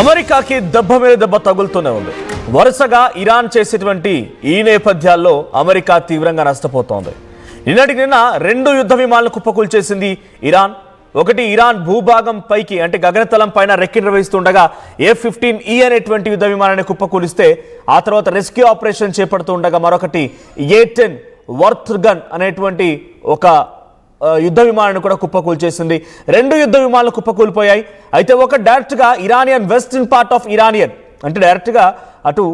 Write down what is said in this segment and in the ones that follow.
అమెరికాకి దెబ్బ మీద దెబ్బ తగులుతూనే ఉంది. వరుసగా ఇరాన్ చేసేటువంటి ఈ నేపథ్యాల్లో అమెరికా తీవ్రంగా నష్టపోతోంది. నిన్నటికి నిన్న 2 యుద్ధ విమానాలను కుప్పకూల్చేసింది ఇరాన్. ఒకటి ఇరాన్ భూభాగం పైకి అంటే గగనతలం పైన రెక్కి నిర్వహిస్తుండగా F-15E అనేటువంటి యుద్ధ విమానాన్ని కుప్పకూలిస్తే ఆ తర్వాత రెస్క్యూ ఆపరేషన్ చేపడుతుండగా మరొకటి A-10 వర్త్ గన్ అనేటువంటి ఒక యుద్ధ విమానాన్ని కూడా కుప్పకూల్చేసింది. 2 యుద్ధ విమానాలు కుప్పకూలిపోయాయి. అయితే ఒక డైరెక్ట్గా Iranian western part of Iranian అంటే డైరెక్ట్గా అటు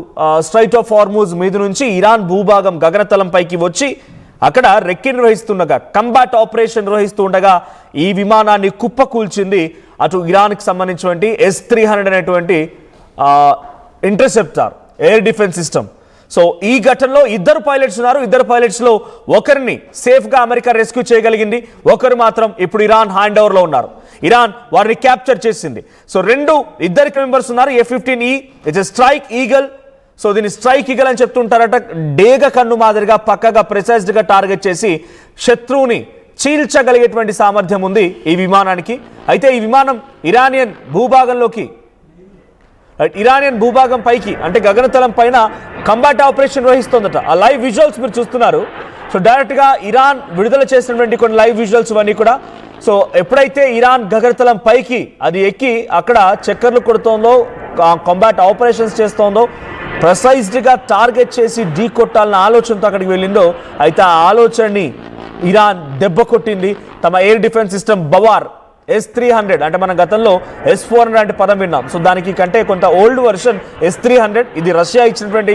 స్ట్రైట్ ఆఫ్ హార్మూజ్ మీద నుంచి ఇరాన్ భూభాగం గగనతలం పైకి వచ్చి అక్కడ రెక్కి నిర్వహిస్తుండగా కంబాట్ ఆపరేషన్ నిర్వహిస్తూ ఉండగా ఈ విమానాన్ని కుప్పకూల్చింది అటు ఇరాన్కి సంబంధించినటువంటి S-300 అనేటువంటి interceptor air defence system. So ఈ ఘటనలో 2 పైలట్స్ ఉన్నారు. 2 పైలట్స్లో ఒకరిని సేఫ్గా అమెరికా రెస్క్యూ చేయగలిగింది, ఒకరు మాత్రం ఇప్పుడు ఇరాన్ హ్యాండ్ ఓవర్లో ఉన్నారు. ఇరాన్ వారిని క్యాప్చర్ చేసింది. సో 2 మెంబర్స్ ఉన్నారు. F-15E it's strike eagle. So దీన్ని స్ట్రైక్ ఈగల్ అని చెప్తుంటారట. డేగ కన్ను మాదిరిగా పక్కగా ప్రిసైజ్డ్గా టార్గెట్ చేసి శత్రువుని చీల్చగలిగేటువంటి సామర్థ్యం ఉంది ఈ విమానానికి. అయితే ఈ విమానం ఇరానియన్ భూభాగం పైకి అంటే గగనతలం పైన కంబాట్ ఆపరేషన్ నిర్వహిస్తోందట. ఆ లైవ్ విజువల్స్ మీరు చూస్తున్నారు. సో డైరెక్ట్గా ఇరాన్ విడుదల చేసినటువంటి కొన్ని లైవ్ విజువల్స్ ఇవన్నీ కూడా. సో ఎప్పుడైతే ఇరాన్ గగనతలం పైకి అది ఎక్కి అక్కడ చక్కర్లు కొడుతోందో, కంబాట్ ఆపరేషన్స్ చేస్తోందో, ప్రిసైజ్డ్గా టార్గెట్ చేసి ఢీ కొట్టాలన్న ఆలోచనతో అక్కడికి వెళ్ళిందో, అయితే ఆ ఆలోచనని ఇరాన్ దెబ్బ కొట్టింది. తమ ఎయిర్ డిఫెన్స్ సిస్టమ్ బవార్ S-300 అంటే మన గతంలో S-400 అంటే పదం విన్నాం. సో దానికి కంటే కొంత ఓల్డ్ వర్షన్ S-300. ఇది రష్యా ఇచ్చినటువంటి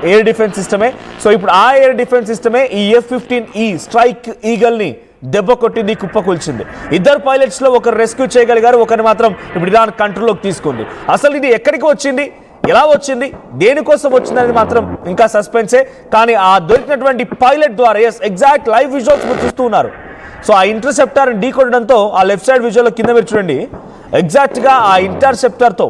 ఎయిర్ డిఫెన్స్ సిస్టమే. సో ఇప్పుడు ఆ ఎయిర్ డిఫెన్స్ సిస్టమే ఈ F-15E స్ట్రైక్ ఈగల్ని దెబ్బ కొట్టింది, కుప్పకూల్చింది. 2 పైలట్స్లో ఒకరు రెస్క్యూ చేయగలిగారు, ఒకరిని మాత్రం ఇప్పుడు ఇరాన్ కంట్రోల్లోకి తీసుకుంది. అసలు ఇది ఎక్కడికి వచ్చింది, ఎలా వచ్చింది, దేనికోసం వచ్చింది అనేది మాత్రం ఇంకా సస్పెన్సే. కానీ ఆ దొరికినటువంటి పైలట్ ద్వారా ఎగ్జాక్ట్ లైవ్ విజువల్స్ మీరు చూస్తూ ఉన్నారు. సో ఆ ఇంటర్సెప్టార్ని ఢీ కొట్టడంతో ఆ లెఫ్ట్ సైడ్ విజువల్లో కింద మీరు చూడండి, ఎగ్జాక్ట్గా ఆ ఇంటర్సెప్టార్తో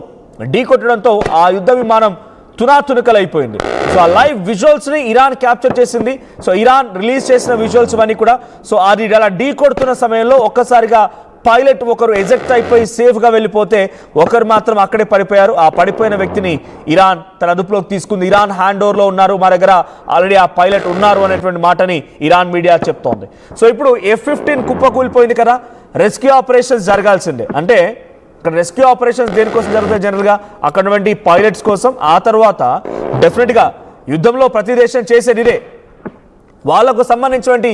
ఢీ కొట్టడంతో ఆ యుద్ధ విమానం తునాతునకలైపోయింది. సో ఆ లైవ్ విజువల్స్ని ఇరాన్ క్యాప్చర్ చేసింది. సో ఇరాన్ రిలీజ్ చేసిన విజువల్స్ ఇవన్నీ కూడా. సో అది అలా ఢీ కొడుతున్న సమయంలో ఒక్కసారిగా పైలట్ ఒకరు ఎజెక్ట్ అయిపోయి సేఫ్గా వెళ్ళిపోతే ఒకరు మాత్రం అక్కడే పడిపోయారు. ఆ పడిపోయిన వ్యక్తిని ఇరాన్ తన అదుపులోకి తీసుకుంది. ఇరాన్ హ్యాండ్ ఓవర్లో ఉన్నారు, మా దగ్గర ఆల్రెడీ ఆ పైలట్ ఉన్నారు అనేటువంటి మాటని ఇరాన్ మీడియా చెప్తోంది. సో ఇప్పుడు F-15 కుప్పకూలిపోయింది కదా, రెస్క్యూ ఆపరేషన్స్ జరగాల్సిందే. అంటే ఇక్కడ రెస్క్యూ ఆపరేషన్స్ దేనికోసం జరుగుతాయి జనరల్గా అక్కడ ఉన్నటువంటి పైలట్స్ కోసం. ఆ తర్వాత డెఫినెట్గా యుద్ధంలో ప్రతి దేశం చేసేది ఇదే. వాళ్ళకు సంబంధించినటువంటి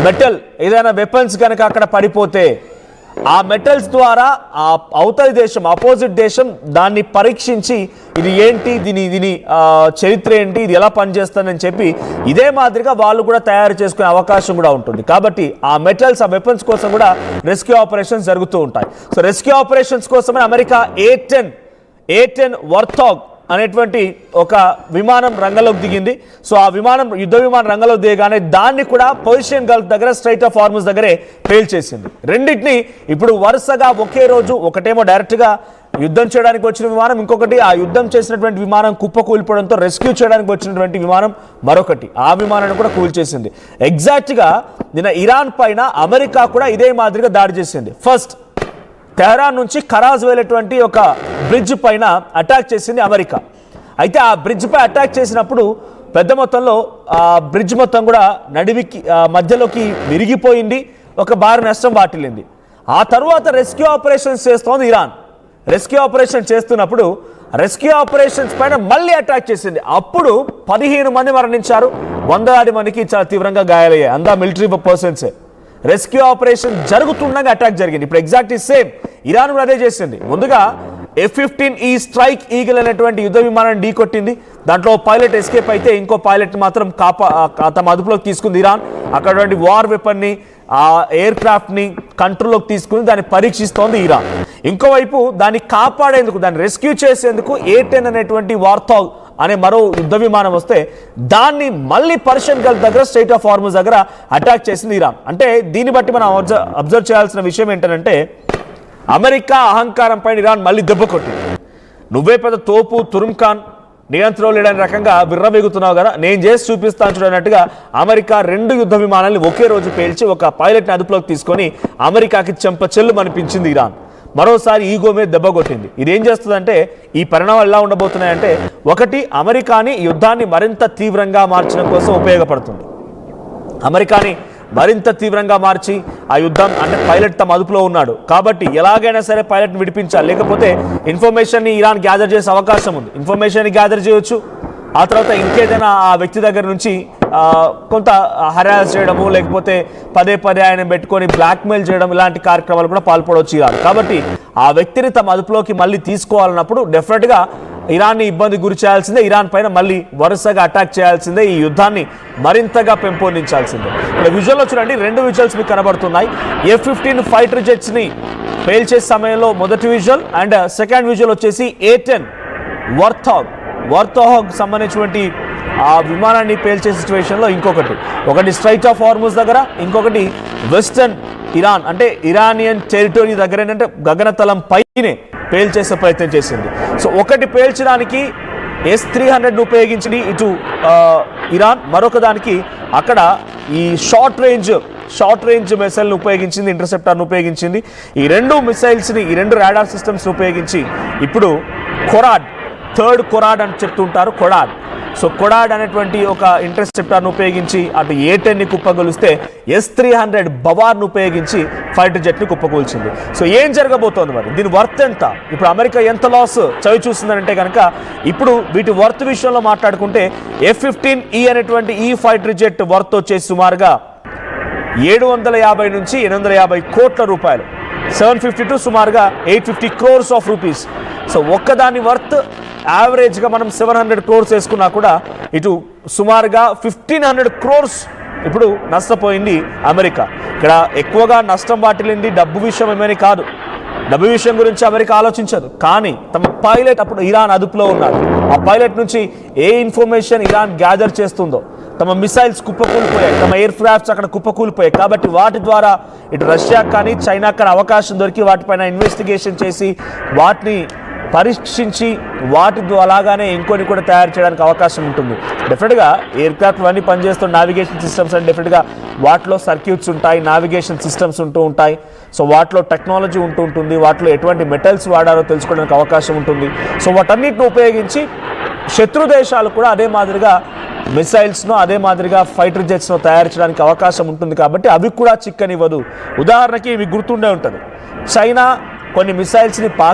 మెటల్ ఏదైనా వెపన్స్ కనుక అక్కడ పడిపోతే ఆ మెటల్స్ ద్వారా ఆ అవతలి దేశం ఆపోజిట్ దేశం దాన్ని పరీక్షించి ఇది ఏంటి, దీని చరిత్ర ఏంటి, ఇది ఎలా పనిచేస్తుందని చెప్పి ఇదే మాదిరిగా వాళ్ళు కూడా తయారు చేసుకునే అవకాశం కూడా ఉంటుంది. కాబట్టి ఆ మెటల్స్ ఆ వెపన్స్ కోసం కూడా రెస్క్యూ ఆపరేషన్స్ జరుగుతూ ఉంటాయి. సో రెస్క్యూ ఆపరేషన్స్ కోసమే అమెరికా A-10 వర్తాగ్ అనేటువంటి ఒక విమానం రంగంలోకి దిగింది. సో ఆ విమానం యుద్ధ విమానం రంగంలోకి దిగగానే దాన్ని కూడా పర్షియన్ గల్ఫ్ దగ్గర స్ట్రైట్ ఆఫ్ హార్మూజ్ దగ్గరే పేల్చేసింది. రెండింటిని ఇప్పుడు వరుసగా ఒకే రోజు, ఒకటేమో డైరెక్ట్గా యుద్ధం చేయడానికి వచ్చిన విమానం, ఇంకొకటి ఆ యుద్ధం చేసినటువంటి విమానం కుప్పకూలిపోవడంతో రెస్క్యూ చేయడానికి వచ్చినటువంటి విమానం మరొకటి, ఆ విమానాన్ని కూడా కూల్చేసింది. ఎగ్జాక్ట్గా నిన్న ఇరాన్ పైన అమెరికా కూడా ఇదే మాదిరిగా దాడి చేసింది. ఫస్ట్ తెహరాన్ నుంచి కరాజ్ వెళ్ళేటువంటి ఒక బ్రిడ్జ్ పైన అటాక్ చేసింది అమెరికా. అయితే ఆ బ్రిడ్జ్ పై అటాక్ చేసినప్పుడు పెద్ద మొత్తంలో ఆ బ్రిడ్జ్ మొత్తం కూడా నడివికి మధ్యలోకి విరిగిపోయింది, ఒక భారీ నష్టం వాటిల్లింది. ఆ తర్వాత రెస్క్యూ ఆపరేషన్స్ చేస్తోంది ఇరాన్. రెస్క్యూ ఆపరేషన్ చేస్తున్నప్పుడు రెస్క్యూ ఆపరేషన్స్ పైన మళ్ళీ అటాక్ చేసింది. అప్పుడు 15 మంది మరణించారు, 100 మందికి చాలా తీవ్రంగా గాయాలయ్యాయి. అంతా మిలిటరీ పర్సన్సే. రెస్క్యూ ఆపరేషన్ జరుగుతుండగా అటాక్ జరిగింది. ఇప్పుడు ఎగ్జాక్ట్లీ సేమ్ ఇరాన్ కూడా అదే చేసింది. ముందుగా F-15E స్ట్రైక్ ఈగల్ అనేటువంటి యుద్ధ విమానాన్ని ఢీ కొట్టింది. దాంట్లో పైలట్ ఎస్కేప్ అయితే ఇంకో పైలట్ మాత్రం తమ అదుపులోకి తీసుకుంది ఇరాన్. అక్కడ వార్ వెపన్ని ఆ ఎయిర్ క్రాఫ్ట్ని కంట్రోల్లోకి తీసుకుని దాన్ని పరీక్షిస్తోంది ఇరాన్. ఇంకోవైపు దాన్ని కాపాడేందుకు, దాన్ని రెస్క్యూ చేసేందుకు A-10 అనేటువంటి వార్తాగ్ అనే మరో యుద్ధ విమానం వస్తే దాన్ని మళ్ళీ పర్షియన్ గల్ఫ్ దగ్గర స్ట్రైట్ ఆఫ్ హార్మూజ్ దగ్గర అటాక్ చేసింది ఇరాన్. అంటే దీన్ని బట్టి మనం అబ్జర్వ్ చేయాల్సిన విషయం ఏంటంటే అమెరికా అహంకారం పైన ఇరాన్ మళ్ళీ దెబ్బ కొట్టింది. నువ్వే పెద్ద తోపు తురుమ్ఖాన్ నియంత్రణ లేడని రకంగా విర్రవీగుతున్నావు కదా, నేను చేసి చూపిస్తాను చూడనట్టుగా అమెరికా 2 యుద్ధ విమానాలను ఒకే రోజు పేల్చి ఒక పైలట్ని అదుపులోకి తీసుకొని అమెరికాకి చెంపచెల్లు అనిపించింది ఇరాన్. మరోసారి ఈగో మీద దెబ్బ కొట్టింది. ఇదేం చేస్తుందంటే ఈ పరిణామాలు ఎలా ఉండబోతున్నాయంటే, ఒకటి అమెరికాని యుద్ధాన్ని మరింత తీవ్రంగా మార్చడం కోసం ఉపయోగపడుతుంది. అమెరికాని మరింత తీవ్రంగా మార్చి ఆ యుద్ధం అంటే పైలట్ తమ అదుపులో ఉన్నాడు కాబట్టి ఎలాగైనా సరే పైలట్ని విడిపించాలి, లేకపోతే ఇన్ఫర్మేషన్ని ఇరాన్ గ్యాదర్ చేసే అవకాశం ఉంది. ఇన్ఫర్మేషన్ని గ్యాదర్ చేయొచ్చు, ఆ తర్వాత ఇంకేదైనా ఆ వ్యక్తి దగ్గర నుంచి కొంత హరాస్ చేయడము, లేకపోతే పదే పదే ఆయన పెట్టుకొని బ్లాక్మెయిల్ చేయడం, ఇలాంటి కార్యక్రమాలు కూడా పాల్పడవచ్చు ఇరాన్. కాబట్టి ఆ వ్యక్తిని తమ అదుపులోకి మళ్ళీ తీసుకోవాలన్నప్పుడు డెఫినెట్గా ఇరాన్ని ఇబ్బంది గురి చేయాల్సిందే, ఇరాన్ పైన మళ్ళీ వరుసగా అటాక్ చేయాల్సిందే, ఈ యుద్ధాన్ని మరింతగా పెంపొందించాల్సిందే. ఇక్కడ విజువల్లో చూడండి, 2 విజువల్స్ మీకు కనబడుతున్నాయి. F-15 ఫైటర్ జెట్స్ని పేల్చే సమయంలో మొదటి విజువల్, అండ్ సెకండ్ విజువల్ వచ్చేసి A-10 వర్తాగ్ సంబంధించినటువంటి ఆ విమానాన్ని పేల్చే సిచ్యువేషన్లో ఒకటి స్ట్రైట్ ఆఫ్ హార్ముజ్ దగ్గర, ఇంకొకటి వెస్టర్న్ ఇరాన్ అంటే ఇరానియన్ టెరిటరీ దగ్గర ఏంటంటే గగనతలం పైనే పేల్చేసే ప్రయత్నం చేసింది. సో ఒకటి పేల్చడానికి S-300 ఉపయోగించింది ఇటు ఇరాన్, మరొక దానికి అక్కడ ఈ షార్ట్ రేంజ్ మిసైల్ని ఉపయోగించింది, ఇంటర్సెప్టర్ను ఉపయోగించింది. ఈ 2 మిసైల్స్ని, ఈ 2 రాడార్ సిస్టమ్స్ని ఉపయోగించి ఇప్పుడు థర్డ్ కొరాడ్ అని చెప్తుంటారు, కొడాడ్ అనేటువంటి ఒక ఇంటర్సెప్టర్ను ఉపయోగించి అటు A-10ని కుప్పగొలిస్తే S-300 బవార్ను ఉపయోగించి ఫైటర్ జెట్ని కుప్పకూల్చింది. సో ఏం జరగబోతోంది మరి, దీని వర్త్ ఎంత, ఇప్పుడు అమెరికా ఎంత లాస్ చవి చూస్తుందంటే కనుక, ఇప్పుడు వీటి వర్త్ విషయంలో మాట్లాడుకుంటే F-15E అనేటువంటి ఈ ఫైటర్ జెట్ వర్త్ వచ్చేసి సుమారుగా 750 నుంచి 850 కోట్ల రూపాయలు, 752 సుమారుగా 850 crores ఆఫ్ రూపీస్. సో ఒక్కదాని వర్త్ యావరేజ్గా మనం 700 crores వేసుకున్నా కూడా ఇటు సుమారుగా 1500 crores ఇప్పుడు నష్టపోయింది అమెరికా. ఇక్కడ ఎక్కువగా నష్టం వాటిల్లింది డబ్బు విషయం ఏమని కాదు, డబ్బు విషయం గురించి అమెరికా ఆలోచించదు, కానీ తమ పైలట్ అప్పుడు ఇరాన్ అదుపులో ఉన్నారు. ఆ పైలట్ నుంచి ఏ ఇన్ఫర్మేషన్ ఇరాన్ గ్యాదర్ చేస్తుందో, తమ మిసైల్స్ కుప్పకూలిపోయాయి, తమ ఎయిర్ క్రాఫ్ట్స్ అక్కడ కుప్పకూలిపోయాయి. కాబట్టి వాటి ద్వారా ఇటు రష్యా కానీ చైనా కానీ అవకాశం దొరికి వాటిపైన ఇన్వెస్టిగేషన్ చేసి వాటిని పరీక్షించి వాటి అలాగానే ఇంకొని కూడా తయారు చేయడానికి అవకాశం ఉంటుంది. డెఫినెట్గా ఎయిర్ క్రాఫ్ట్ అన్నీ పనిచేస్తున్న నావిగేషన్ సిస్టమ్స్ అంటే డెఫినెట్గా వాటిలో సర్క్యూట్స్ ఉంటాయి, నావిగేషన్ సిస్టమ్స్ ఉంటూ ఉంటాయి. సో వాటిలో టెక్నాలజీ ఉంటుంది, వాటిలో ఎటువంటి మెటల్స్ వాడారో తెలుసుకోవడానికి అవకాశం ఉంటుంది. సో వాటన్నిటిని ఉపయోగించి శత్రు దేశాలు కూడా అదే మాదిరిగా మిసైల్స్ను, అదే మాదిరిగా ఫైటర్ జెట్స్ను తయారు చేయడానికి అవకాశం ఉంటుంది. కాబట్టి అవి కూడా చిక్కనివ్వదు. ఉదాహరణకి మీకు గుర్తుండే ఉంటుంది, చైనా కొన్ని మిసైల్స్ని